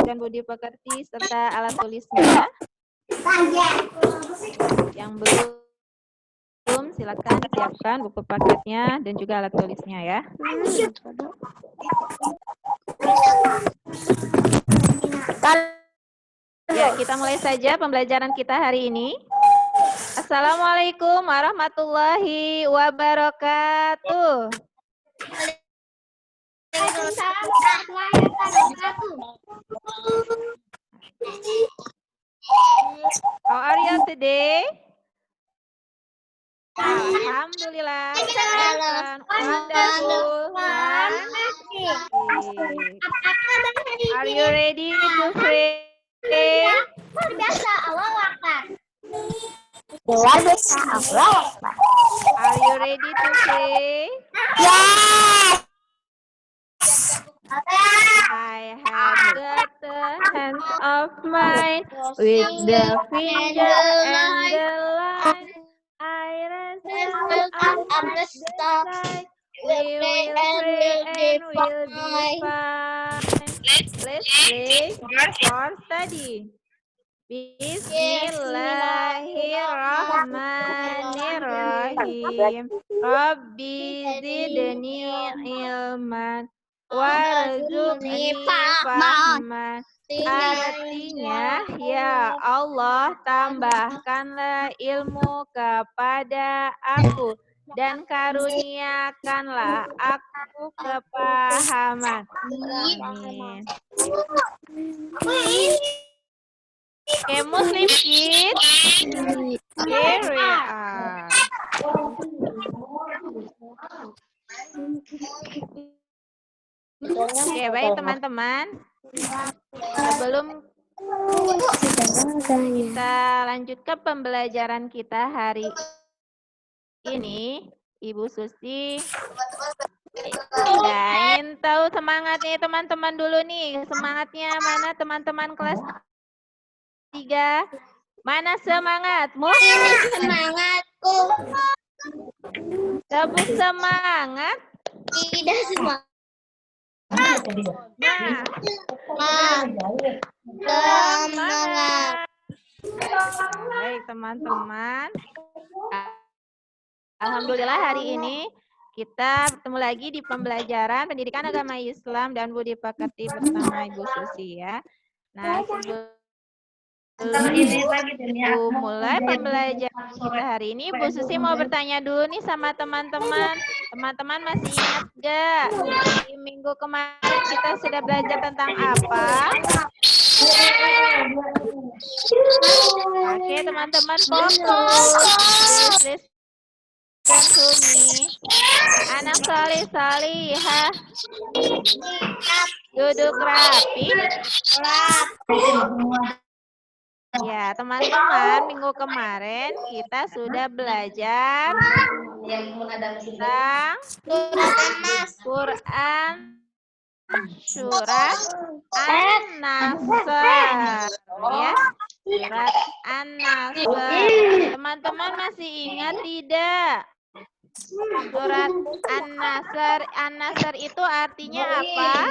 dan budi pekerti serta alat tulisnya. Yang belum silakan siapkan buku paketnya dan juga alat tulisnya ya. Ya, kita mulai saja pembelajaran kita hari ini. Assalamualaikum warahmatullahi wabarakatuh. Waalaikumsalam warahmatullahi wabarakatuh. How are you today? Alhamdulillah. Wonderful. Are you ready to pray? Luar biasa, Allahu Akbar. Luar biasa, Allahu Akbar. Are you ready to pray? Yes. I have got the hands of mine with the finger and the line. I rest up the side. We will pray and we'll be fine. Let's pray for study. Bismillahirrahmanirrahim. Rabbi zidni ilman warzuqni fahman. Artinya, ya Allah, tambahkanlah ilmu kepada aku dan karuniakanlah aku kepahaman. Amin. Okay, Muslim kids, here we are. Oke, baik teman-teman. Sebelum kita lanjutkan pembelajaran kita hari ini, Ibu Susi ingin tahu semangatnya teman-teman dulu nih. Semangatnya mana teman-teman kelas 3? Mana semangatmu? Semangatku. Tepuk semangat. Tidak semangat. Semangat. Baik teman-teman. Alhamdulillah hari ini kita bertemu lagi di pembelajaran pendidikan agama Islam dan budi pekerti bersama Ibu Susi ya. Nah, sebelum mulai pembelajaran kita hari ini, Bu Susi mau bertanya dulu nih sama teman-teman. Teman-teman masih ingat gak? Di minggu kemarin kita sudah belajar tentang apa? Oke, teman-teman fokus. Listen to me. Anak salihah. Duduk rapi. Ya, teman-teman, minggu kemarin kita sudah belajar tentang Quran surat An-Nasr ya. Surat An-Nasr. Teman-teman masih ingat tidak? Surat An-Nasr. An-Nasr itu artinya apa?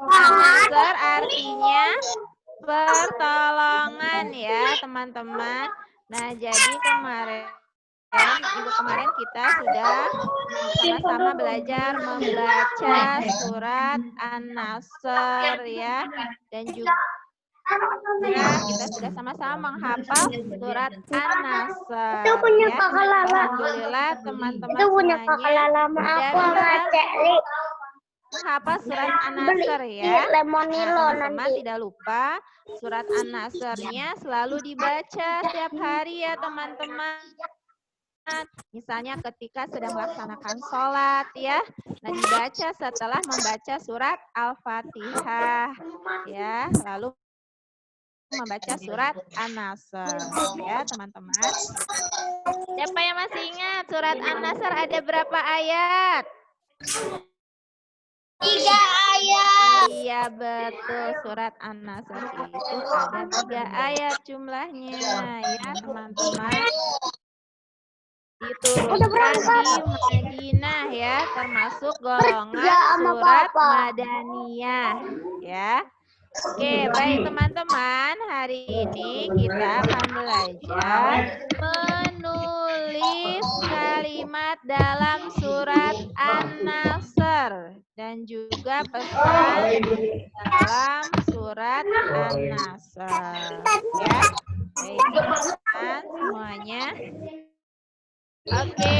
An-Nasr artinya pertolongan ya teman-teman. Nah jadi minggu kemarin kita sudah sama-sama belajar membaca surat An-Nasr ya. Dan juga kita sudah sama-sama menghafal surat An-Nasr ya. Alhamdulillah teman-teman semuanya menghafal surat An-Nasr ya. Teman-teman tidak lupa surat An-Nasr-nya selalu dibaca setiap hari ya teman-teman. Misalnya ketika sedang melaksanakan sholat ya, nah dibaca setelah membaca surat Al-Fatihah ya, lalu membaca surat An-Nasr ya teman-teman. Siapa yang masih ingat surat An-Nasr ada berapa ayat? 3 ayat. Iya betul, surat An-Nasr itu ada 3 ayat jumlahnya ya teman-teman. Diturunkan di Madinah termasuk golongan surat Madaniyah, ya. Oke, baik teman-teman, hari ini kita akan belajar menulis kalimat dalam surat An-Nasr dan juga pesan dalam surat An-Nasr, ya. Baik teman-teman semuanya. Oke.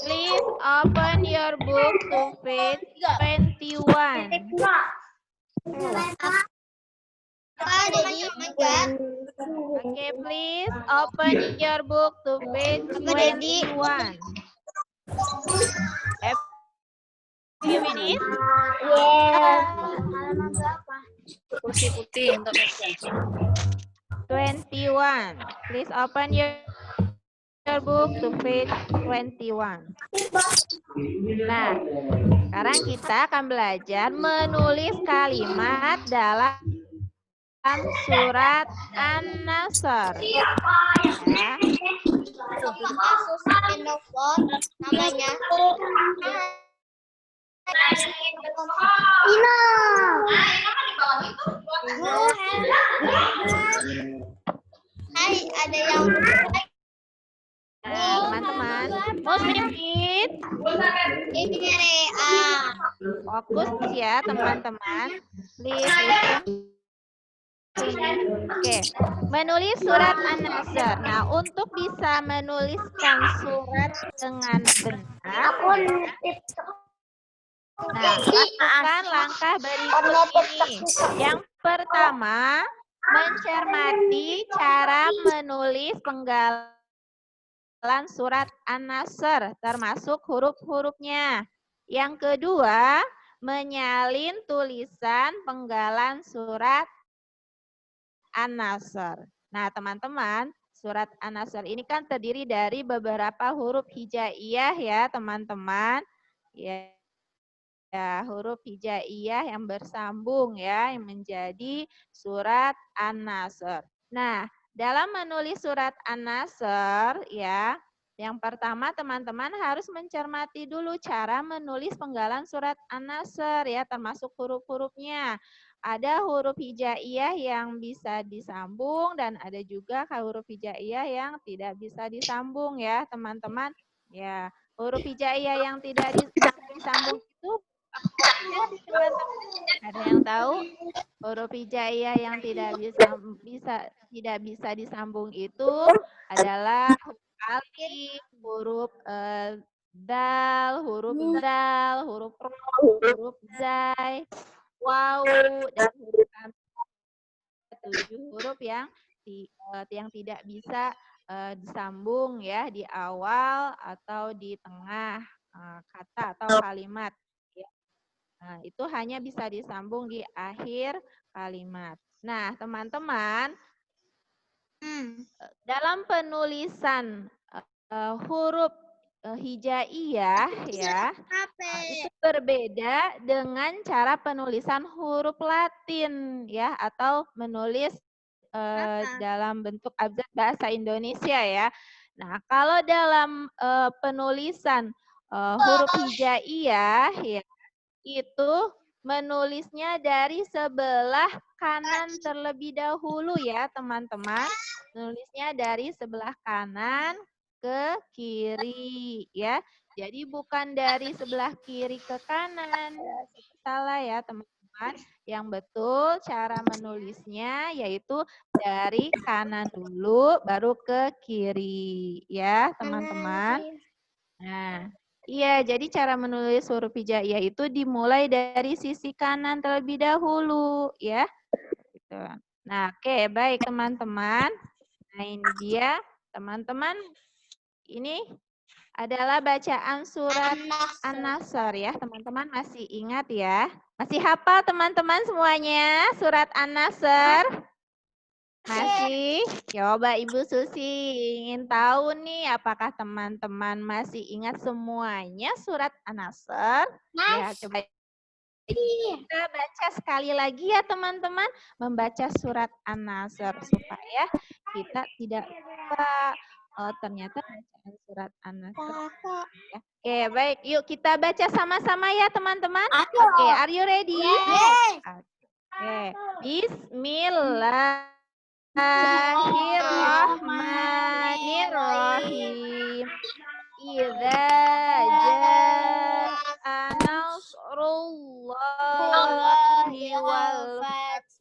Please open your book to page 21. Okay, please open your book to page 21. A few minutes. Halaman berapa? Putih-putih untuk meja. 21. Please open your book to page 21. Nah, sekarang kita akan belajar menulis kalimat dalam surat An-Nasr. Ya. Namanya. Hai, ada yang Nah, teman-teman, most repeat. ini Rea. Fokus ya, teman-teman. Please listen. Oke, menulis surat An-Nasr. Nah, untuk bisa menuliskan surat dengan benar, nah, lakukan langkah berikut ini. Yang pertama, mencermati cara menulis penggalan surat An-Nasr, termasuk huruf-hurufnya. Yang kedua, menyalin tulisan penggalan surat An-Nasr. Nah, teman-teman, surat An-Nasr ini kan terdiri dari beberapa huruf hijaiyah ya, teman-teman. Ya, huruf hijaiyah yang bersambung ya, yang menjadi surat An-Nasr. Nah, dalam menulis surat An-Nasr ya, yang pertama teman-teman harus mencermati dulu cara menulis penggalan surat An-Nasr ya, termasuk huruf-hurufnya. Ada huruf hijaiyah yang bisa disambung dan ada juga huruf hijaiyah yang tidak bisa disambung ya, teman-teman. Ya, huruf hijaiyah yang tidak bisa disambung itu ada yang tahu? Huruf hijaiyah yang tidak bisa disambung itu adalah huruf alif, huruf dal, huruf ro, huruf zai, waw, dan huruf hamzah. 7 huruf yang tidak bisa disambung ya di awal atau di tengah kata atau kalimat. Nah, itu hanya bisa disambung di akhir kalimat. Nah, teman-teman, dalam penulisan huruf hijaiyah ya, itu berbeda dengan cara penulisan huruf Latin ya, atau menulis dalam bentuk abjad bahasa Indonesia ya. Nah, kalau dalam penulisan huruf hijaiyah ya, itu menulisnya dari sebelah kanan terlebih dahulu ya, teman-teman. Nulisnya dari sebelah kanan ke kiri ya. Jadi bukan dari sebelah kiri ke kanan. Salah ya, teman-teman. Yang betul cara menulisnya yaitu dari kanan dulu baru ke kiri ya, teman-teman. Nah, iya, jadi cara menulis huruf hijaiyah itu dimulai dari sisi kanan terlebih dahulu, ya. Gitu. Nah, oke, baik teman-teman. Nah, ini dia, teman-teman. Ini adalah bacaan surat An-Nasr ya, teman-teman masih ingat ya? Masih hafal teman-teman semuanya surat An-Nasr? Masih? Coba Ibu Susi ingin tahu nih apakah teman-teman masih ingat semuanya surat An-Nasr? Ya, coba kita baca sekali lagi ya teman-teman, membaca surat An-Nasr supaya kita tidak lupa Oh, ternyata bacaan surat An-Nasr. Ya. Oke, baik. Yuk kita baca sama-sama ya, teman-teman. Oke, are you ready? Oke. Bismillahirrahmanirrahim. Idza jaa nasrullahi wal fath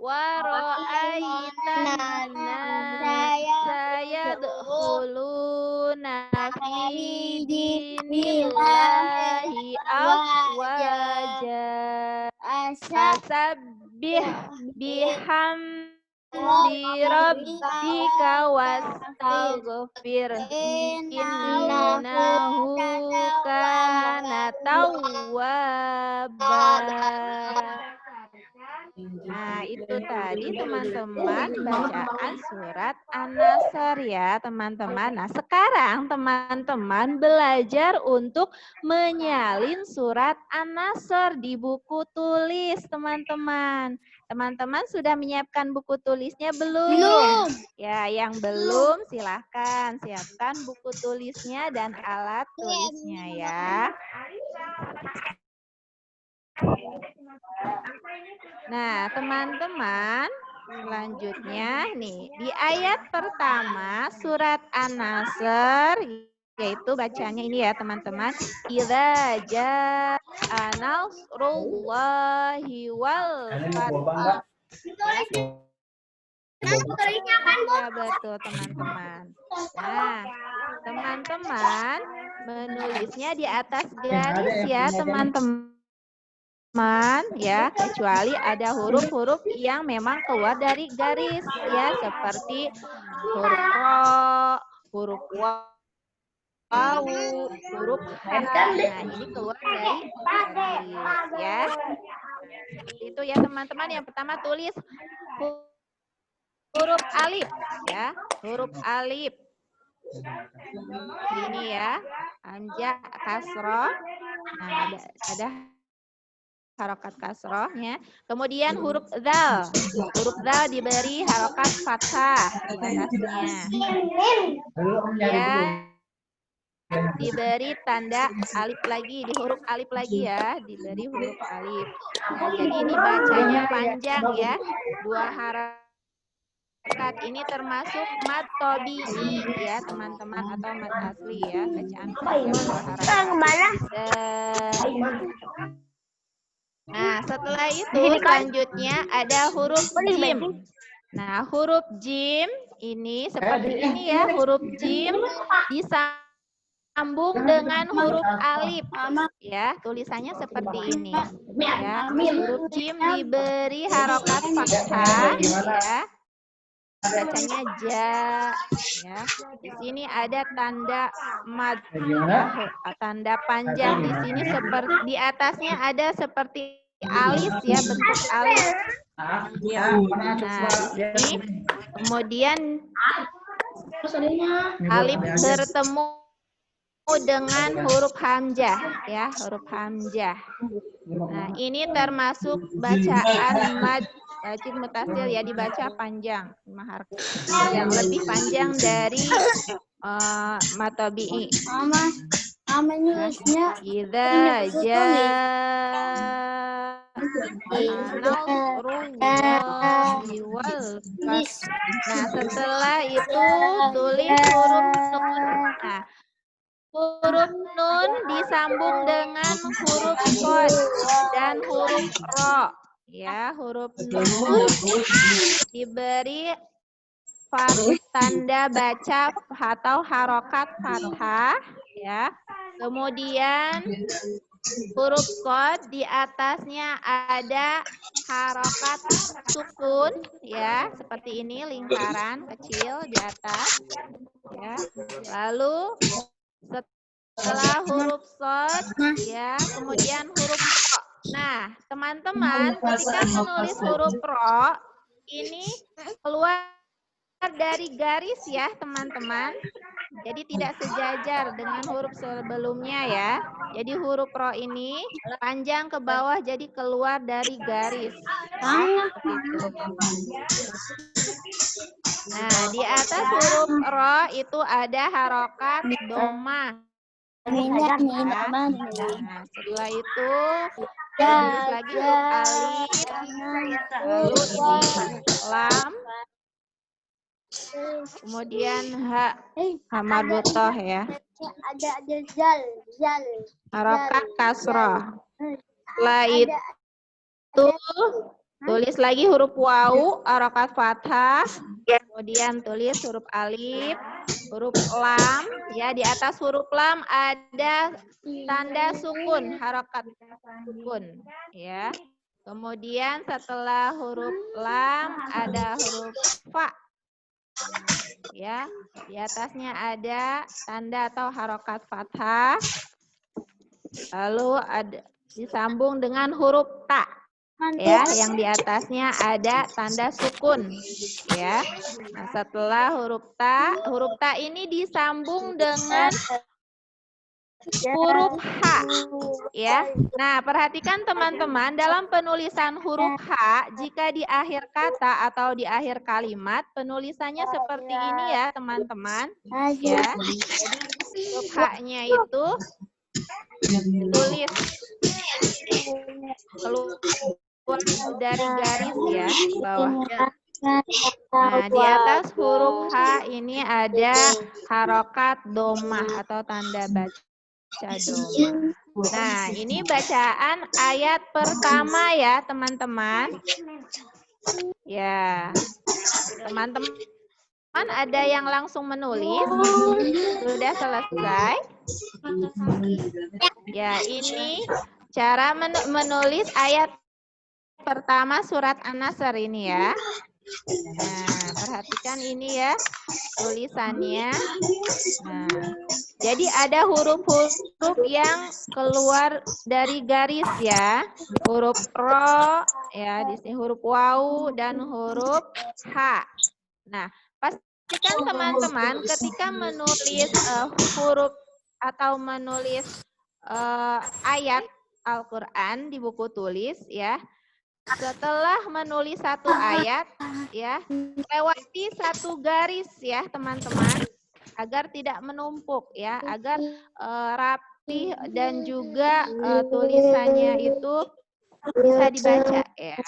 wa ra'aitan nasa yadkhuluna fi dinillahi afwaja. Fasabbih bihamdi rabbika wastaghfir innahu kana tawwaba. Nah, itu tadi teman-teman bacaan surat An-Nasr ya, teman-teman. Nah, sekarang teman-teman belajar untuk menyalin surat An-Nasr di buku tulis, teman-teman. Teman-teman sudah menyiapkan buku tulisnya belum? Ya, yang belum silahkan siapkan buku tulisnya dan alat tulisnya ya. Nah, teman-teman, selanjutnya nih di ayat pertama surat An-Nasr, yaitu bacanya ini ya, teman-teman. Idza jaa nasrullahi wal fath. Ya, betul, teman-teman. Nah, teman-teman menulisnya di atas garis ya, teman-teman. Ya, kecuali ada huruf-huruf yang memang keluar dari garis ya, seperti huruf ro, huruf waw, huruf ha. Nah, ini keluar dari garis ya. Seperti itu ya, teman-teman. Yang pertama tulis huruf alif ya, huruf alif. Ini ya, hamzah kasroh. Nah, ada harokat kasrohnya. Kemudian huruf dzal. Huruf dzal diberi harokat fathah di atasnya. Ya, diberi tanda alif lagi, di huruf alif lagi ya, diberi huruf alif. Nah, jadi ini bacanya panjang ya. 2 harokat ini termasuk mad tabi'i ya, teman-teman, atau mad asli ya. Bacaan panjang 2 harokat. Nah, setelah itu selanjutnya ada huruf jim. Nah, huruf jim ini seperti ini ya, huruf jim disambung dengan huruf alif. Ya, tulisannya seperti ini. Ya, huruf jim diberi harokat fathah ya. Bacanya ja ya. Di sini ada tanda mad ya, tanda panjang di sini, seperti di atasnya ada seperti alis ya, bentuk alis. Nah, di sini kemudian alif bertemu dengan huruf hamzah ya, huruf hamzah. Nah, ini termasuk bacaan mad wajib mutasil ya, dibaca panjang, 5 harokat, yang lebih panjang dari mad tabi'i. Idza jaa nasrullahi wal fath. Nah, setelah itu tulis huruf nun. Nah, huruf nun disambung dengan huruf qad dan huruf ro. Ya, huruf nun diberi tanda baca atau harokat fathah ya. Kemudian huruf qad di atasnya ada harokat sukun ya, seperti ini, lingkaran kecil di atas ya. Lalu setelah huruf shad ya, kemudian huruf ro. Nah, teman-teman, ketika menulis huruf ro ini keluar dari garis ya, teman-teman. Jadi tidak sejajar dengan huruf sebelumnya ya. Jadi huruf ro ini panjang ke bawah jadi keluar dari garis. Ya, gitu. Nah, di atas huruf ro itu ada harokat doma. Nah, setelah itu tulis lagi huruf alif, lalu ini lam, kemudian ha marbutoh ya. Ada jal. Harokat kasroh. Setelah itu tulis lagi huruf wawu, harokat fathah, kemudian tulis huruf alif, huruf lam, ya di atas huruf lam ada tanda sukun, harokat sukun, ya. Kemudian setelah huruf lam ada huruf fa, ya. Di atasnya ada tanda atau harokat fathah, lalu ada disambung dengan huruf ta. Ya, yang di atasnya ada tanda sukun, ya. Nah, setelah huruf ta ini disambung dengan huruf H, ya. Nah, perhatikan teman-teman, dalam penulisan huruf H, jika di akhir kata atau di akhir kalimat, penulisannya seperti ini ya, teman-teman. Ya, huruf H-nya itu ditulis keluar dari garis ya bawah. Nah, di atas huruf H ini ada harokat domah atau tanda baca domah. Nah, ini bacaan ayat pertama ya, teman-teman. Ya, teman-teman ada yang langsung menulis? Sudah selesai? Ya, ini cara menulis ayat pertama surat An-Nasr ini ya. Nah, perhatikan ini ya tulisannya. Nah, jadi ada huruf-huruf yang keluar dari garis ya. Huruf ro ya, di sini huruf wawu dan huruf h. Nah, pastikan teman-teman ketika menulis huruf atau menulis ayat Al-Qur'an di buku tulis ya. Setelah menulis satu ayat ya, lewati satu garis ya, teman-teman, agar tidak menumpuk ya, agar rapi dan juga tulisannya itu bisa dibaca ya.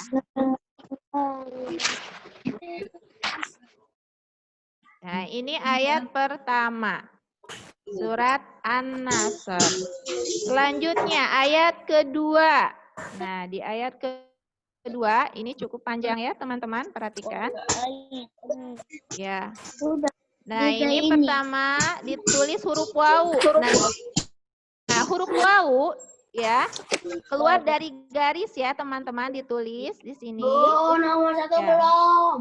Nah, ini ayat pertama. Surat An-Nasr. Selanjutnya ayat kedua. Nah, di ayat kedua ini cukup panjang ya, teman-teman, perhatikan. Ya. Nah, ini pertama ditulis huruf wawu. Nah, huruf wawu ya keluar dari garis ya, teman-teman, ditulis di sini. Oh, nomor satu ya. belum.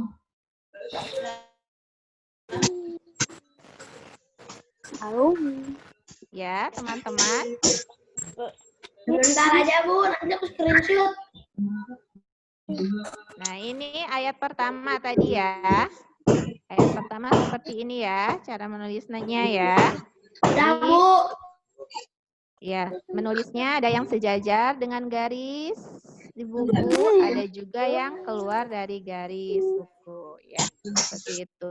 Halo. Ya, teman-teman. Bentar aja, Bu. Nanti aku screenshot. Nah, ini ayat pertama tadi ya. Ayat pertama seperti ini ya, cara menulisnya ya. Udah, Bu. Ya, menulisnya ada yang sejajar dengan garis di buku, ada juga yang keluar dari garis buku ya. Seperti itu.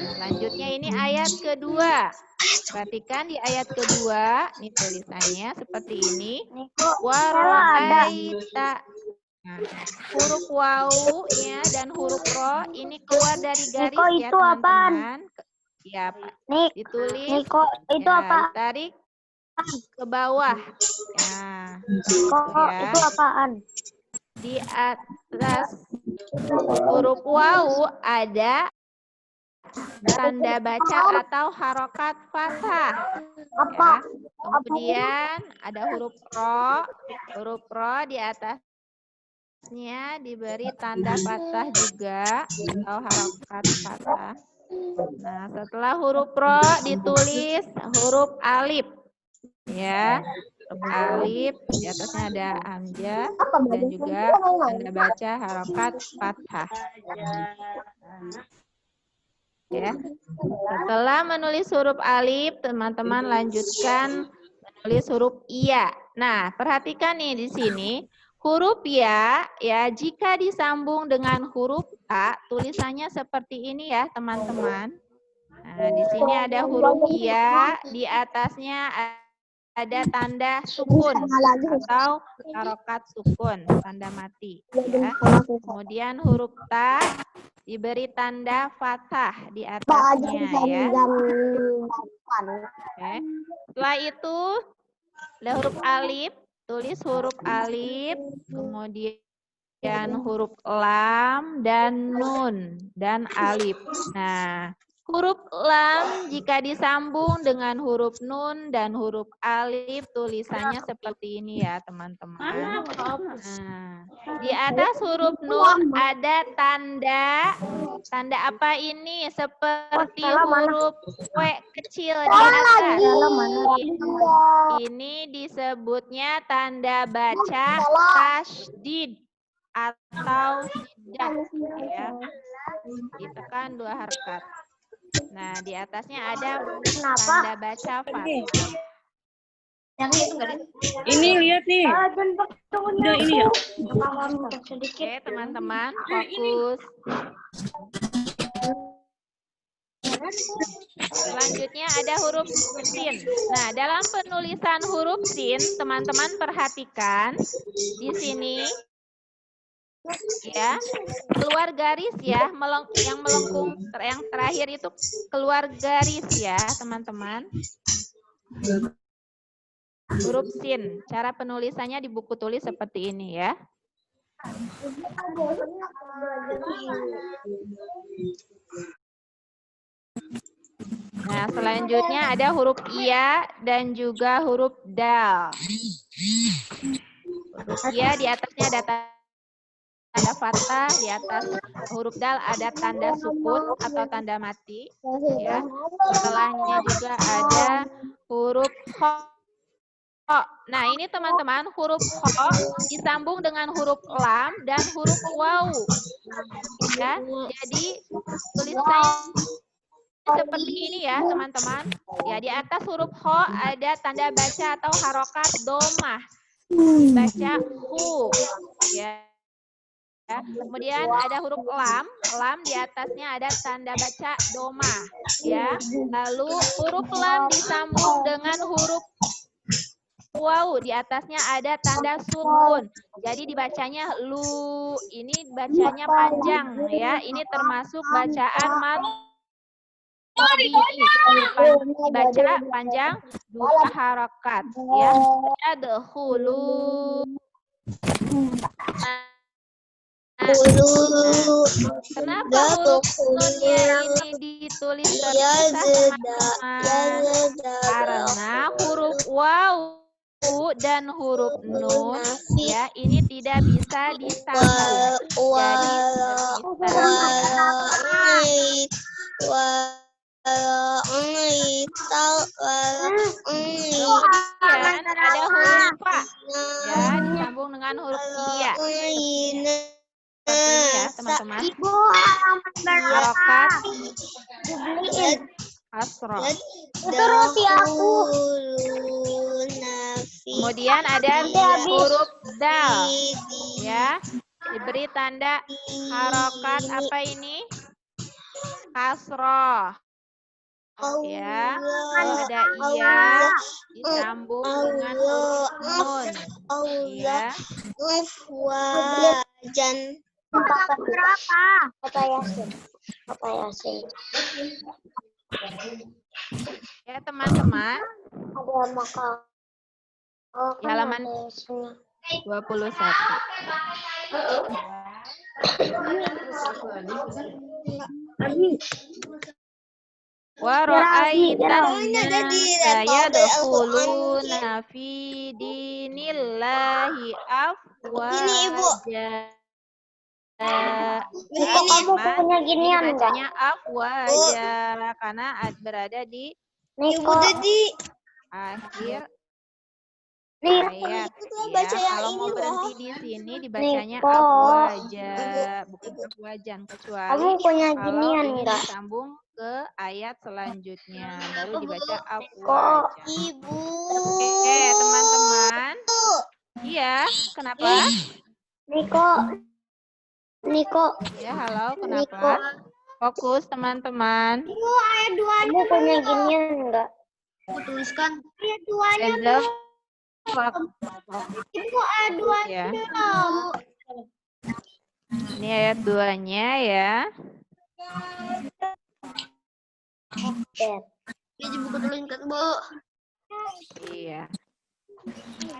Selanjutnya ini ayat kedua. Perhatikan di ayat kedua, ini tulisannya seperti ini. Waro'aita. Nah, huruf wawu ya dan huruf ro ini keluar dari garis ya, teman-teman. Ya, Pak. Ditulis. Niko, itu ya, apa? Ditarik ke bawah. Ya. Ya. Itu apaan? Di atas huruf wawu ada tanda baca atau harokat fathah. Ya. Kemudian ada huruf ro di atasnya diberi tanda fathah juga atau harokat fathah. Nah, setelah huruf ro ditulis huruf alif. Ya, huruf alif di atasnya ada hamzah dan juga tanda baca harokat fathah. Ya. Setelah menulis huruf alif, teman-teman lanjutkan menulis huruf iya. Nah, perhatikan nih di sini. Huruf ya, jika disambung dengan huruf a, tulisannya seperti ini ya, teman-teman. Nah, di sini ada huruf ya, di atasnya ada tanda sukun atau harokat sukun, tanda mati. Ya. Kemudian huruf ta diberi tanda fathah di atasnya ya. Oke. Setelah itu ada huruf alif, tulis huruf alif, kemudian huruf lam dan nun dan alif. Nah, huruf lam jika disambung dengan huruf nun dan huruf alif tulisannya seperti ini ya teman-teman. Nah, di atas huruf nun ada tanda apa ini? Seperti huruf W kecil di atas. Ini disebutnya tanda baca tasydid atau sidat ya. Ditekan 2 harakat. Nah, di atasnya ada tanda baca fathah. Ini lihat nih. Udah ini ya. Oke, teman-teman, fokus. Selanjutnya ada huruf sin. Nah, dalam penulisan huruf sin, teman-teman perhatikan di sini ya, keluar garis ya, yang melengkung yang terakhir itu keluar garis ya, teman-teman. Huruf sin, cara penulisannya di buku tulis seperti ini ya. Nah, selanjutnya ada huruf iya dan juga huruf dal. Huruf iya di atasnya ada tanda fathah, di atas huruf dal ada tanda sukun atau tanda mati. Ya. Setelahnya juga ada huruf ho. Nah, ini teman-teman, huruf ho disambung dengan huruf lam dan huruf waw. Ya, jadi tulisannya seperti ini ya, teman-teman. Ya, di atas huruf ho ada tanda baca atau harokat domah. Baca hu. Ya. Kemudian ada huruf lam di atasnya ada tanda baca domah. Ya. Lalu huruf lam disambung dengan huruf wow, di atasnya ada tanda sukun. Jadi dibacanya lu. Ini bacanya panjang ya. Ini termasuk bacaan dibaca panjang 2 harakat ya. Yadkhulu. Kenapa huruf nunnya ini ditulis terpisah, teman-teman? Karena huruf waw dan huruf nun ya ini tidak bisa disambung. Jadi kemudian ada huruf fa ya disambung dengan huruf iya. Seperti ini ya teman-teman. Harokat asro. Terus ya aku. Kemudian ada huruf dal ya diberi tanda harokat apa ini? Kasroh ya. Ada iya disambung dengan huruf nun ya. Berapa? Kata Yasin. Ya teman-teman. Ada maka. Di halaman 21. Wa ra'aitan yadkhuluna fi dinillahi afwaja. Kamu punya ginian enggak? Bacanya afwaja karena berada di Niko. akhir ayat ya. Kalau mau berhenti di sini dibacanya Niko. afwaja, bukan afwajan, kecuali Kamu punya kalau ginian ingin enggak? disambung ke ayat selanjutnya baru dibaca Kok afwaja. Ibu? Oke, teman-teman. Iya, kenapa? Niko. Niko. Ya, halo, Niko. kenapa? Fokus teman-teman. Kamu punya ginian enggak? Aku tuliskan. Ayat Reza, Ibu A2 ya. belum. Ini ayat 2-nya ya. Ini buku tuliskan, Bu. Iya.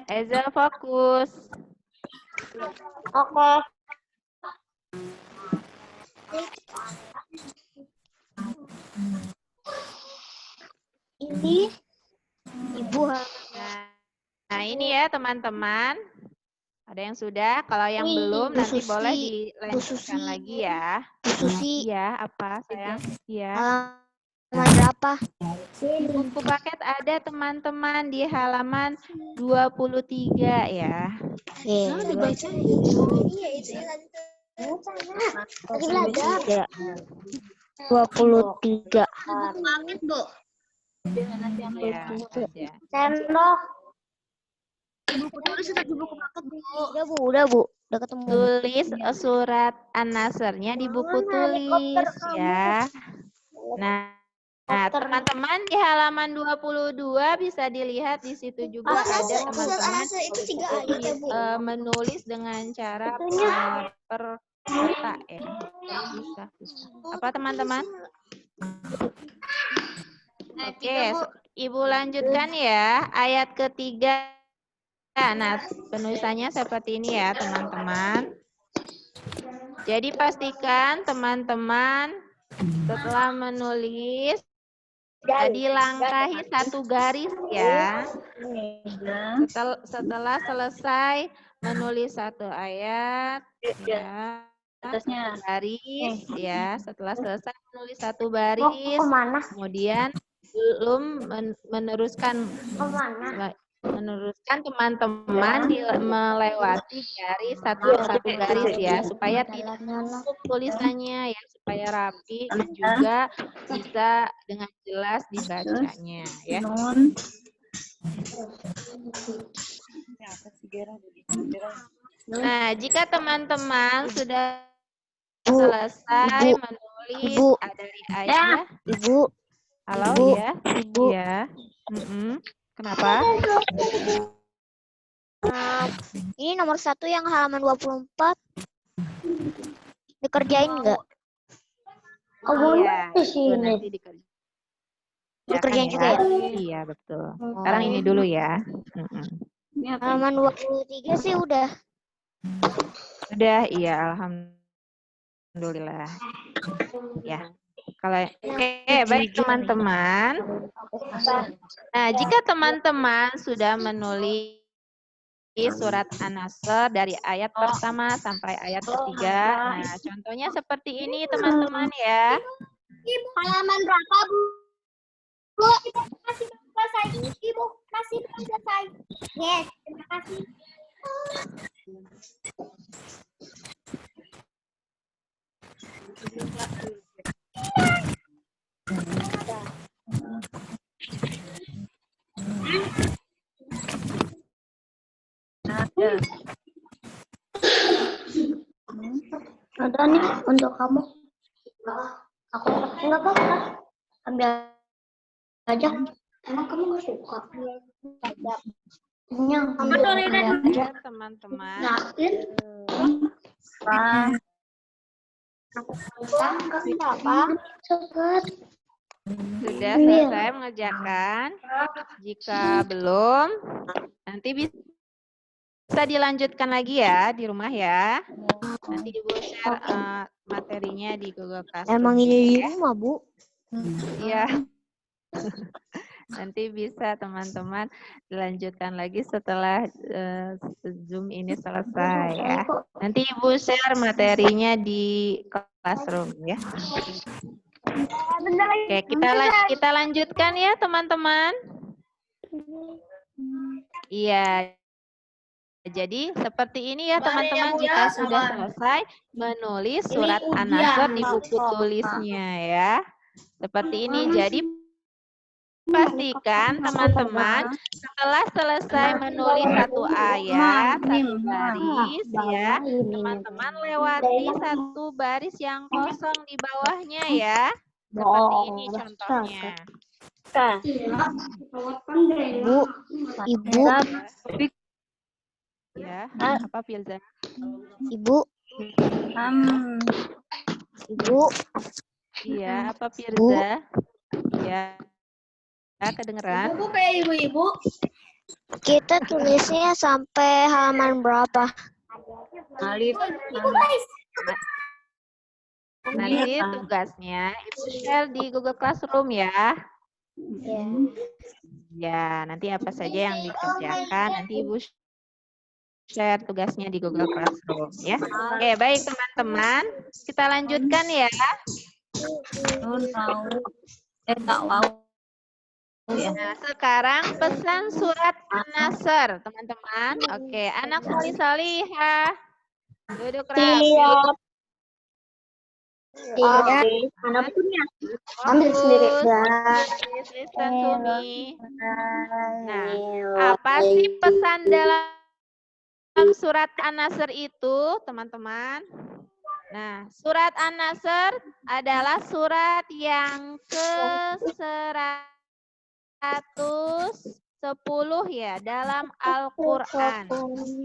Eza fokus. Oke. Ini Ibu. Nah, ini ya teman-teman. Ada yang sudah, kalau yang belum Bu nanti Susi. boleh Bu Susi. dilanjutkan lagi ya. Bu Susi. Iya, apa sayang? Iya. Halaman berapa? Di buku paket ada teman-teman di halaman 23 ya. Oke. Dibaca. Iya, itu Lagi belajar. 23. Paket, Bu. Ya, ada. Sendok. Buku tulis sudah di buku paket, Bu. Udah, Bu. Udah ketemu. Tulis surat An-Nasrnya di buku tulis ya. Nah, teman-teman di halaman 22 bisa dilihat di situ juga ada teman-teman itu 3 ayat ya, Bu. menulis dengan cara per kata ya. Bisa. Apa teman-teman? Oke, Ibu lanjutkan ya ayat ketiga. Nah, penulisannya seperti ini ya, teman-teman. Jadi pastikan teman-teman setelah menulis dilangkahi satu garis ya. Setelah selesai menulis satu ayat ya. Atasnya. Baris ya. Setelah selesai menulis satu baris, kemudian belum meneruskan teman-teman melewati garis satu garis ya, supaya tidak numpuk tulisannya ya, supaya rapi dan juga bisa dengan jelas dibacanya ya. Nah, jika teman-teman sudah selesai menulis dari ayat, Ibu. halo ya, iya. Kenapa? Ini nomor 1 yang halaman 24. Dikerjain enggak? Iya, itu nanti Dikerjain juga ya? Iya, betul. Sekarang ini dulu ya. Halaman 23 sih udah. Udah, iya, alhamdulillah. Ya. Kalau baik teman-teman. Nah, jika teman-teman sudah menulis surat An-Nasr dari ayat pertama sampai ayat ketiga. Nah, contohnya seperti ini teman-teman ya. Ibu, halaman berapa, Bu? Bu, Ibu masih belum selesai. Ibu masih belum selesai. Yes, terima kasih. Ada nih untuk kamu. Aku nggak apa-apa. Ambil aja. Emang kamu nggak suka? Ambil aja, teman-teman. Yakin? Apa? Cepat. Sudah selesai mengerjakan? Jika belum, nanti bisa dilanjutkan lagi ya di rumah ya. Nanti Ibu share materinya di Google Classroom. Emang ini di ya. rumah, Bu? Iya. Nanti bisa teman-teman dilanjutkan lagi setelah Zoom ini selesai ya. Nanti Ibu share materinya di Classroom ya. Oke, kita lanjutkan ya teman-teman. Iya. Jadi seperti ini ya teman-teman jika sudah selesai menulis surat An-Nasr di buku tulisnya ya. Seperti ini. Jadi pastikan teman-teman setelah selesai menulis satu ayat, satu baris ya, teman-teman lewati satu baris yang kosong di bawahnya ya. Seperti ini contohnya. Ibu, Ya, apa Firza? ibu, ibu, Iya, apa Firza? Ya, kedengeran? Ibu kayak ibu-ibu. kita tulisnya sampai halaman berapa? Alif. Ibu guys. Nanti tugasnya Ibu share di Google Classroom ya. Ya, nanti apa saja yang dikerjakan, nanti Ibu share tugasnya di Google Classroom ya. Oke, baik teman-teman. Kita lanjutkan ya. Nah, sekarang pesan surat An-Nasr, teman-teman. Oke, anak salih-salihah. Duduk rapi. Mana punya? Ambil sendiri. Fokus. Listen to me. Nah, apa sih pesan dalam surat An-Nasr itu, teman-teman? Nah, surat An-Nasr adalah surat yang ke-110 ya dalam Al-Quran.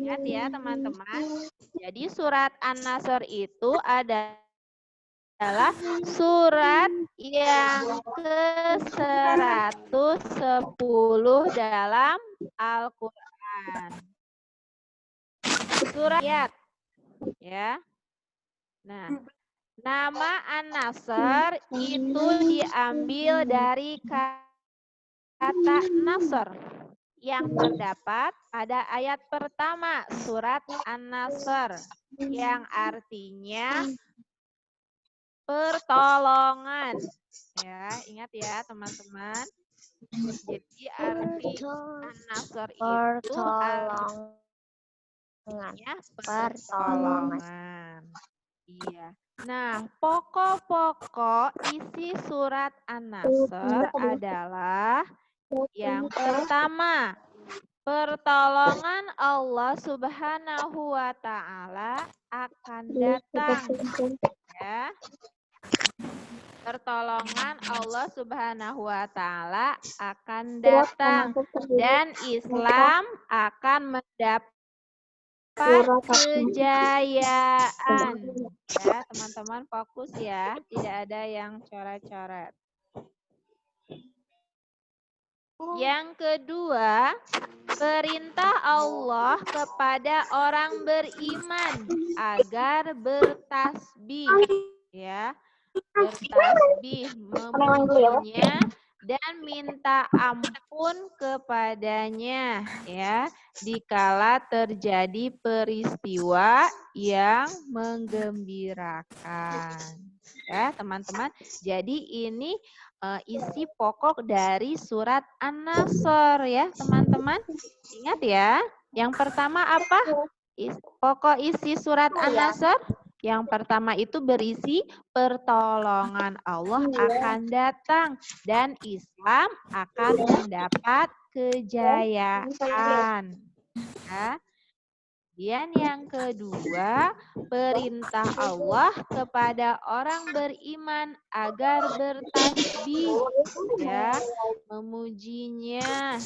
Ingat ya teman-teman. Jadi surat An-Nasr itu adalah surat yang ke-110 dalam Al-Quran. Surat ayat ya. Nah, nama An-Nasr itu diambil dari kata Nasr yang terdapat pada ayat pertama surat An-Nasr yang artinya pertolongan. Ya, ingat ya teman-teman. Jadi arti An-Nasr itu artinya pertolongan. Iya. Nah, pokok-pokok isi surat An-Nasr adalah yang pertama, pertolongan Allah Subhanahu wa Ta'ala akan datang. Ya. Pertolongan Allah Subhanahu wa Ta'ala akan datang dan Islam akan mendapat kejayaan. Ya, teman-teman fokus ya, tidak ada yang coret-coret. Yang kedua, perintah Allah kepada orang beriman agar bertasbih, ya, bertasbih memujinya dan minta ampun kepadanya, ya, dikala terjadi peristiwa yang menggembirakan. Ya, teman-teman. Jadi ini isi pokok dari surat An-Nasr ya, teman-teman. Ingat ya. Yang pertama apa? Pokok isi surat An-Nasr. Yang pertama itu berisi pertolongan Allah akan datang dan Islam akan mendapat kejayaan. Ya. Kemudian yang kedua, perintah Allah kepada orang beriman agar bertasbih, ya, memujinya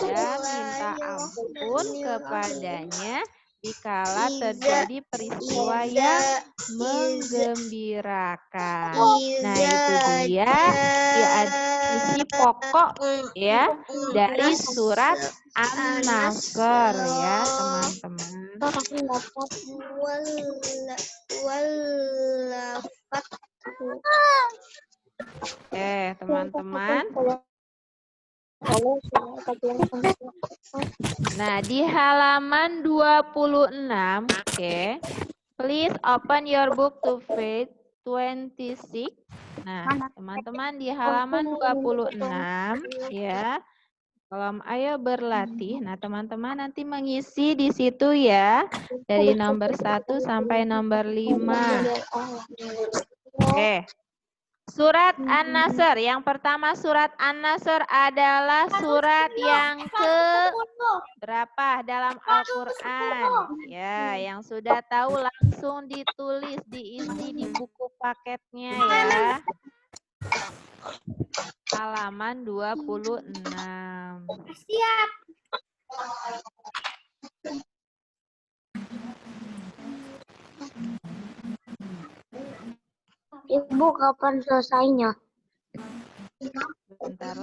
dan minta ampun kepadanya dikala terjadi peristiwa yang menggembirakan. Nah, itu dia isi pokok ya dari surat An-Nasr ya, teman-teman. Teman-teman. Nah, di halaman 26, please open your book to page 26. Nah, teman-teman di halaman 26 ya. Ayo berlatih. Nah, teman-teman nanti mengisi di situ ya. Dari nomor 1 sampai nomor 5. Oke. Surat An-Nasr. Yang pertama surat An-Nasr adalah surat yang ke berapa dalam Al-Quran? Ya, yang sudah tahu langsung ditulis, diisi di buku paketnya ya. Halaman 26. Siap. Ibu kapan selesainya? Bentar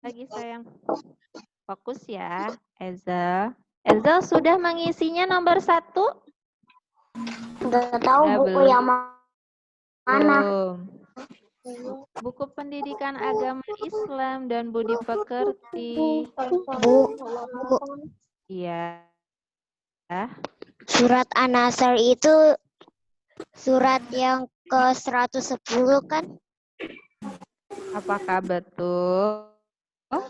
lagi sayang. Fokus ya, Ezel. Ezel sudah mengisinya nomor 1? Nggak tahu Ya, buku belum. yang mana. Buku pendidikan agama Islam dan budi pekerti. Bu, Iya. surat An-Nasr itu surat yang ke 110 kan? Apakah betul? Oh,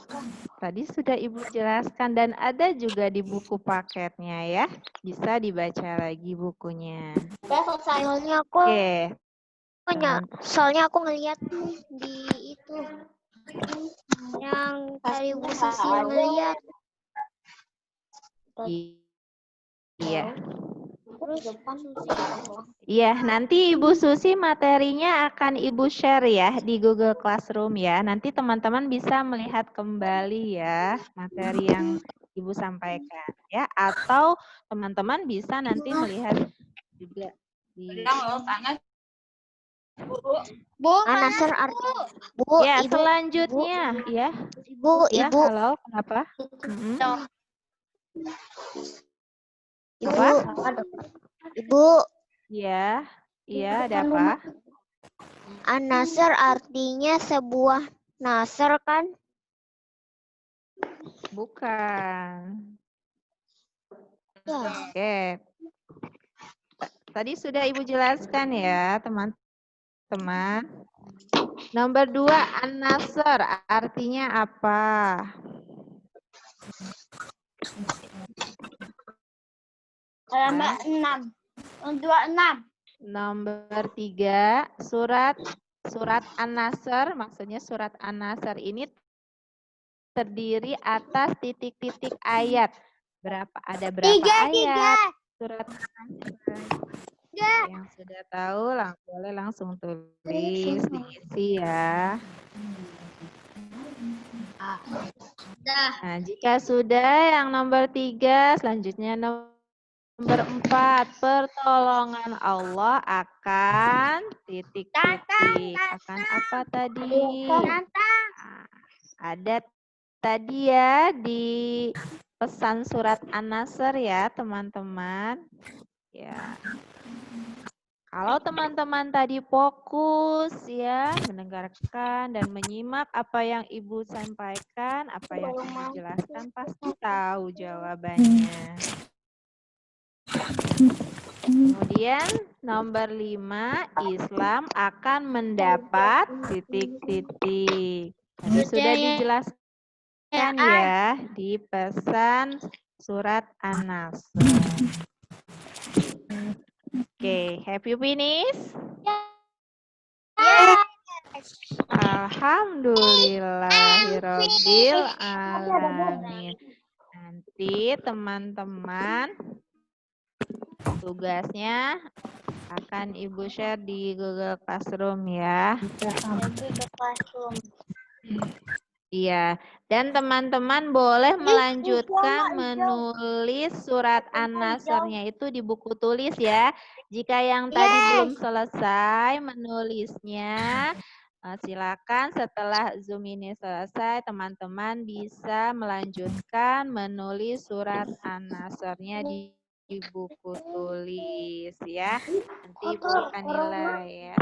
tadi sudah Ibu jelaskan dan ada juga di buku paketnya ya. Bisa dibaca lagi bukunya. Soalnya aku Oke. soalnya aku ngeliat di itu yang tadi Bu Susi ngeliat. Iya. Terus Iya, nanti Ibu Susi materinya akan Ibu share ya di Google Classroom ya. Nanti teman-teman bisa melihat kembali ya materi yang Ibu sampaikan ya. Atau teman-teman bisa nanti melihat juga di Bu, An-Nasr Bu, ya, Ibu, selanjutnya ya. Ibu, Ya, Ibu, halo, kenapa? Ibu, Apa? Ibu, Iya, iya, ada apa? An-Nasr artinya sebuah nasr kan? Bukan. Ya. Oke. Tadi sudah Ibu jelaskan ya, teman-teman. Nomor 2, An-Nasr artinya apa? halaman 6. 26. Nomor 3, surat An-Nasr, maksudnya surat An-Nasr ini terdiri atas titik-titik ayat. Ada berapa ayat? Surat An-Nasr. Yang sudah tahu boleh langsung tulis, diisi ya. Nah, jika sudah yang nomor 3, selanjutnya nomor 4, pertolongan Allah akan titik-titik. Akan apa tadi? Nah, ada tadi ya di pesan surat An-Nasr ya, teman-teman. Ya. Kalau teman-teman tadi fokus ya, mendengarkan dan menyimak apa yang Ibu sampaikan, apa yang Ibu jelaskan, pasti tahu jawabannya. Kemudian nomor 5, Islam akan mendapat titik-titik. Tadi sudah dijelaskan ya di pesan surat An-Nasr. Oke, have you finished? Alhamdulillahirabbil alamin. Nanti teman-teman tugasnya akan Ibu share di Google Classroom ya. Iya, dan teman-teman boleh melanjutkan menulis surat An-Nasr-nya itu di buku tulis ya. Jika yang tadi belum selesai menulisnya, silakan setelah Zoom ini selesai, teman-teman bisa melanjutkan menulis surat An-Nasr-nya di buku tulis ya. Nanti Ibu akan nilai ya.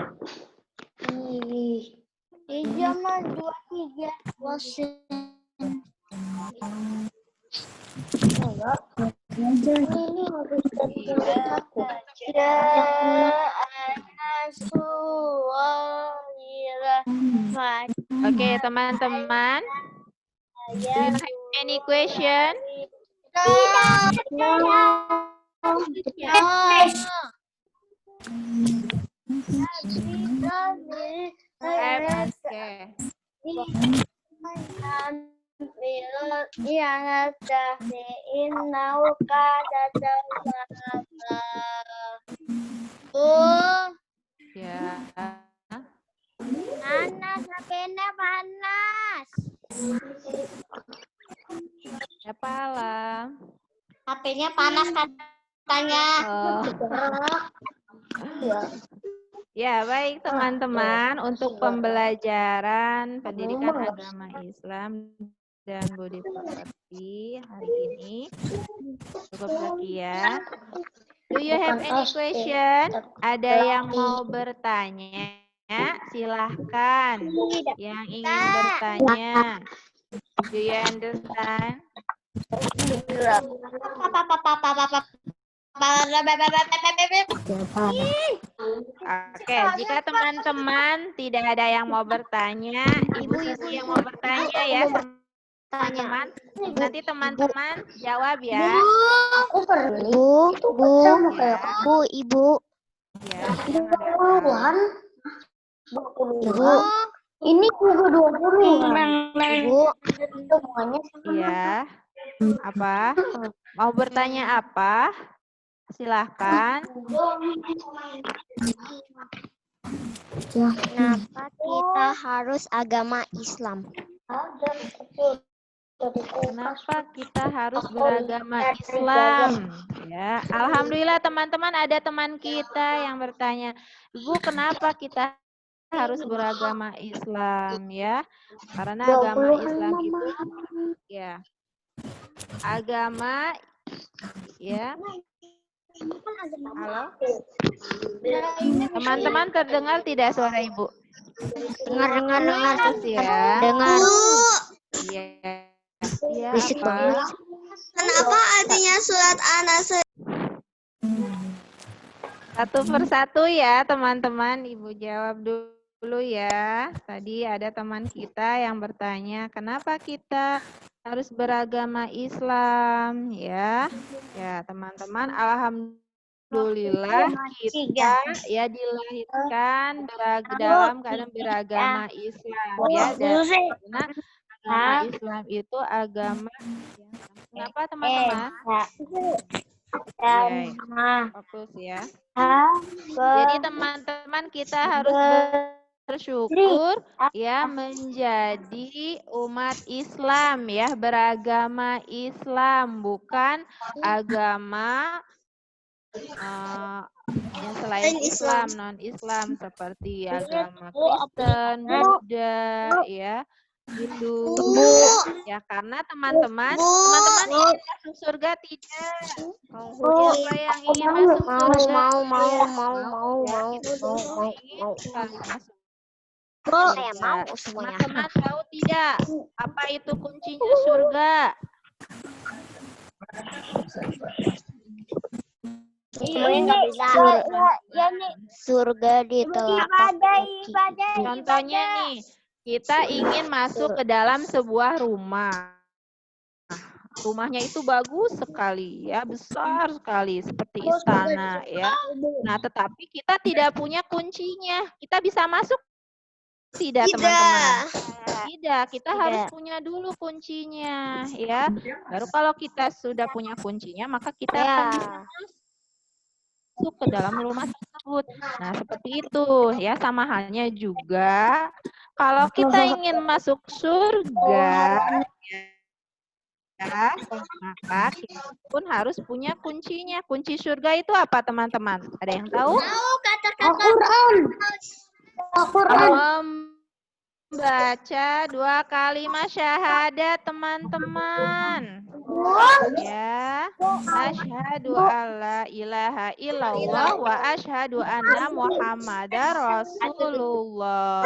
Halaman 23. Oke, teman-teman. Do you have any question? Okay. Ya. Panas, HP-nya panas. Kepala. HP-nya panas katanya. Oh. Ya, baik teman-teman, untuk pembelajaran pendidikan agama Islam dan budi pekerti hari ini cukup sekian. Do you have any question? Ada yang mau bertanya? Silahkan. Yang ingin bertanya. Do you understand? Oke, jika teman-teman tidak ada yang mau bertanya, ibu-ibu yang mau bertanya ya, teman-teman. Nanti teman-teman jawab ya. Ibu. Ya, yang ada. Ibu. Ini juga 20. Ibu. Ya. Apa? Mau bertanya apa? Silahkan. Kenapa kita harus agama Islam? Kenapa kita harus beragama Islam? Ya, alhamdulillah teman-teman ada teman kita yang bertanya, "Ibu, kenapa kita harus beragama Islam?" Ya, karena agama Islam itu ya agama ya. Halo? Teman-teman terdengar tidak suara Ibu? Dengar. Terus ya. Dengar. Iya. Iya Berisik apa? banget. Kenapa artinya surat Anas? Satu persatu ya teman-teman, Ibu jawab dulu ya. Tadi ada teman kita yang bertanya, kenapa kita harus beragama Islam ya? Ya teman-teman, alhamdulillah kita ya dilahirkan dalam keadaan beragama Islam ya. Dan karena agama Islam itu agama yang kenapa teman-teman? Fokus ya. Jadi teman-teman kita harus bersyukur ya menjadi umat Islam ya, beragama Islam, bukan agama yang selain Islam, non-Islam seperti agama Kristen, Buddha ya, Hindu ya, karena teman-teman ingin masuk surga tidak? Siapa yang ingin masuk surga? Saya mau semuanya. Teman-teman tahu tidak apa itu kuncinya surga? Surga di telapak kaki. Contohnya nih, kita ingin masuk ke dalam sebuah rumah. Rumahnya itu bagus sekali ya, besar sekali seperti istana ya. Nah, tetapi kita tidak punya kuncinya. Kita bisa masuk tidak, teman-teman? Tidak, kita harus punya dulu kuncinya ya. Baru kalau kita sudah punya kuncinya, maka kita akan bisa masuk ke dalam rumah tersebut. Nah, seperti itu ya, sama halnya juga kalau kita ingin masuk surga ya, maka kita pun harus punya kuncinya. Kunci surga itu apa, teman-teman? Ada yang tahu? Al-Quran. Membaca 2 kalimat syahadat, teman-teman. Ya, asyhadu alla ilaha illallah wa asyhadu anna muhammadar rasulullah.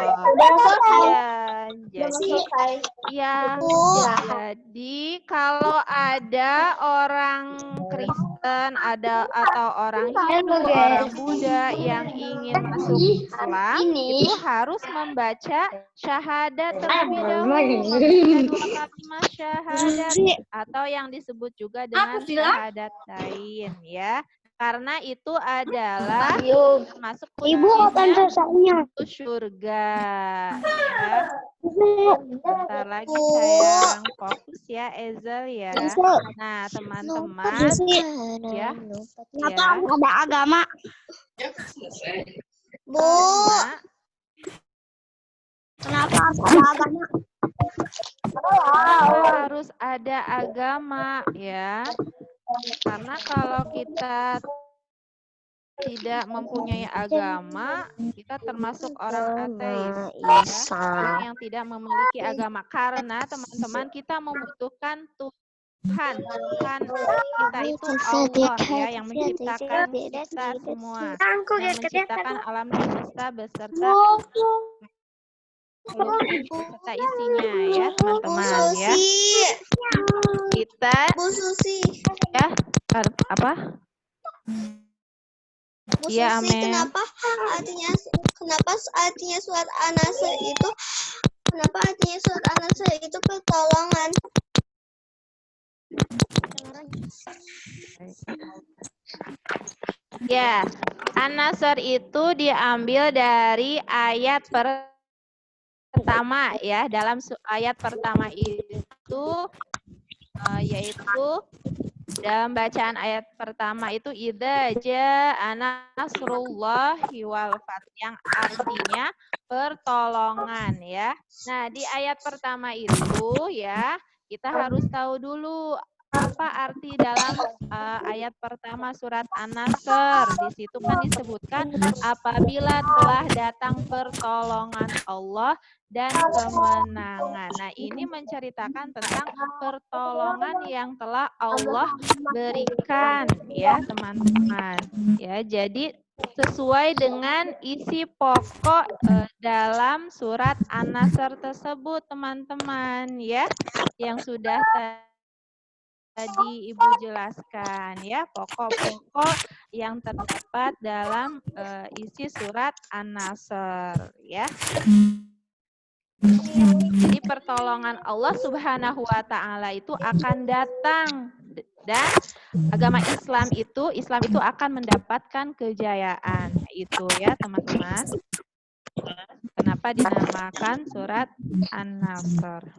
Jadi kalau ada orang Kristen atau orang Hindu, orang Buddha yang ingin ingin masuk Islam itu harus membaca syahadat terlebih dahulu, membaca 2 kalimat syahadat atau yang disebut juga dengan syahadatain ya. Karena itu adalah termasuk selesainya? itu surga ya. Bentar lagi sayang, fokus ya Ezel ya. Nah teman-teman ya, Kenapa ada agama? Bu, karena kenapa harus ada agama? kenapa harus ada agama ya? Karena kalau kita tidak mempunyai agama, kita termasuk orang ateis, ya. Orang yang tidak memiliki agama. Karena teman-teman kita membutuhkan Tuhan. Tuhan kita itu Allah ya, yang menciptakan kita semua, yang menciptakan alam semesta beserta beserta isinya ya teman-teman ya. Kita ya apa? Bu Iya, Susi, Amin. kenapa artinya surat An-Nasr itu pertolongan? Ya, An-Nasr itu diambil dari ayat pertama ya. Dalam ayat pertama itu yaitu dalam bacaan ayat pertama itu idza jaa nasrullahi wal fath, yang artinya pertolongan ya. Nah, di ayat pertama itu ya, kita harus tahu dulu apa arti dalam ayat pertama surat An-Nasr. Di situ kan disebutkan apabila telah datang pertolongan Allah dan kemenangan. Nah, ini menceritakan tentang pertolongan yang telah Allah berikan ya, teman-teman. Ya, jadi sesuai dengan isi pokok dalam surat An-Nasr tersebut, teman-teman ya, yang sudah tadi Ibu jelaskan ya, pokok-pokok yang terdapat dalam isi surat An-Nasr ya. Jadi pertolongan Allah Subhanahu wa taala itu akan datang, dan agama Islam itu akan mendapatkan kejayaan. Itu ya, teman-teman. Kenapa dinamakan surat An-Nasr?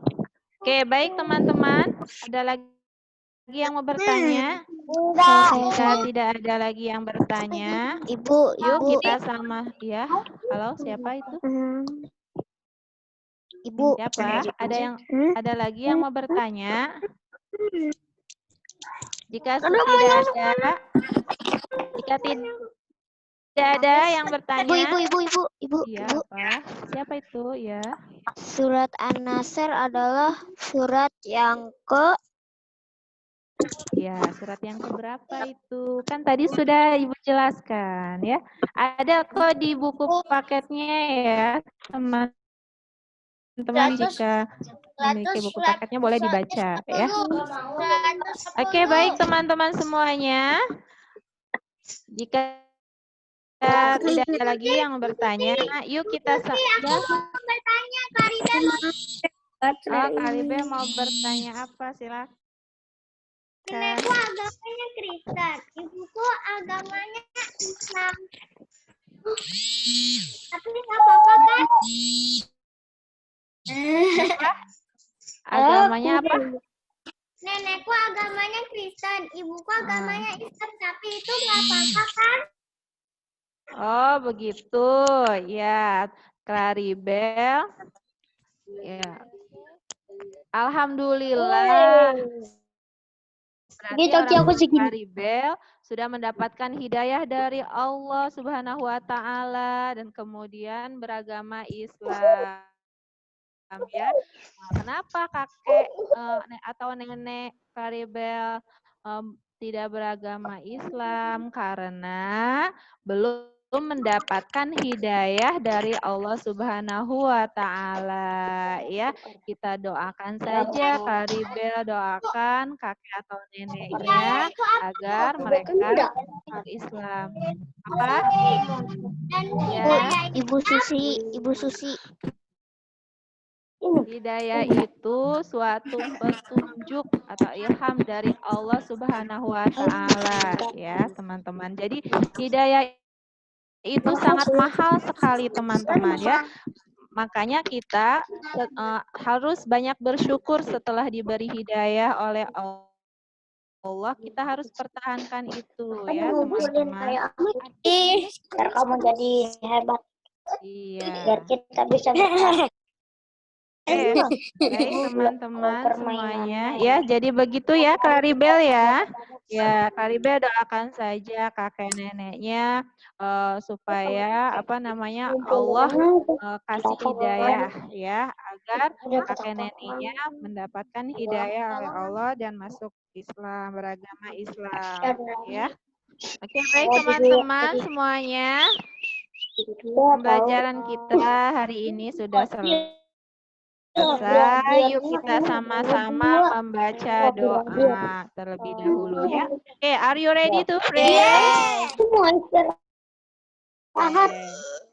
Oke, baik teman-teman. Ada lagi yang mau bertanya? Jika tidak ada lagi yang bertanya, Ibu, yuk kita sama ya. Halo, siapa itu? Ibu, Siapa? Ada lagi yang mau bertanya? Jika tidak ada yang bertanya. Ibu. Iya, apa? Siapa itu? Ya. Surat An-Nasr adalah surat yang Ya, surat yang keberapa itu? Kan tadi sudah Ibu jelaskan ya. Ada kok di buku paketnya ya, teman-teman, jika memiliki buku paketnya boleh dibaca ya. Oke, baik teman-teman semuanya. Jika tidak ada lagi yang bertanya, yuk kita Bertanya, Karibel. Oh, Karibe mau bertanya apa? Silakan. Nenekku agamanya Kristen, ibuku agamanya Islam. Tapi nggak apa-apa kan? Agamanya apa? Nenekku agamanya Kristen, ibuku agamanya Islam, tapi itu nggak apa-apa kan? Oh, begitu. Ya, Claribel. Ya. Alhamdulillah. Berarti orang tua Claribel sudah mendapatkan hidayah dari Allah Subhanahu wa taala dan kemudian beragama Islam. Ya. Nah, kenapa kakek atau nenek Claribel tidak beragama Islam? Karena belum mendapatkan hidayah dari Allah Subhanahu wa taala ya. Kita doakan saja Karibel, doakan kakek atau neneknya agar mereka masuk Islam. Apa? Ya, Ibu Susi, Ibu Susi. hidayah itu suatu petunjuk atau ilham dari Allah Subhanahu wa taala ya, teman-teman. Jadi hidayah itu sangat mahal sekali, teman-teman ya. Makanya kita harus banyak bersyukur setelah diberi hidayah oleh Allah. Kita harus pertahankan itu ya, teman-teman. Biar kamu jadi hebat. Iya. Biar kita bisa bertahan. Baik teman-teman semuanya. Ya, jadi begitu ya Claribel ya. Ya, Claribel doakan saja kakek neneknya supaya Allah kasih hidayah ya, agar kakek neneknya mendapatkan hidayah oleh Allah dan masuk Islam, beragama Islam ya. Oke, baik teman-teman semuanya. Pembelajaran kita hari ini sudah selesai. Yuk kita sama-sama membaca doa terlebih dahulu ya. Oke, are you ready to pray?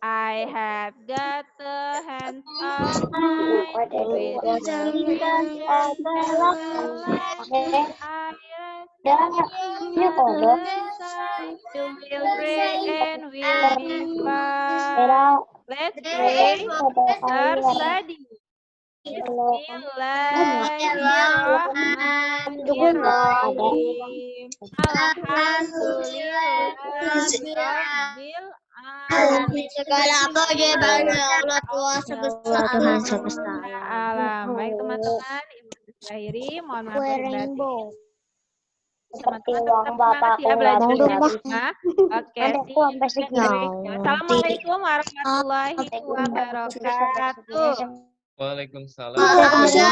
I have got the hands of mine with the fingers and the line. You will pray and will be fine. Let's pray. Start study. Bismillahirrahmanirrahim. Alhamdulillahirabbil alamin. Segala puji bagi Allah Tuhan semesta. Alam. Baik teman-teman, Ibu akhiri, mohon maaf lahir batin. Teman-teman tetap semangat ya belajarnya. Oke, Assalamualaikum warahmatullahi wabarakatuh. Waalaikumsalam.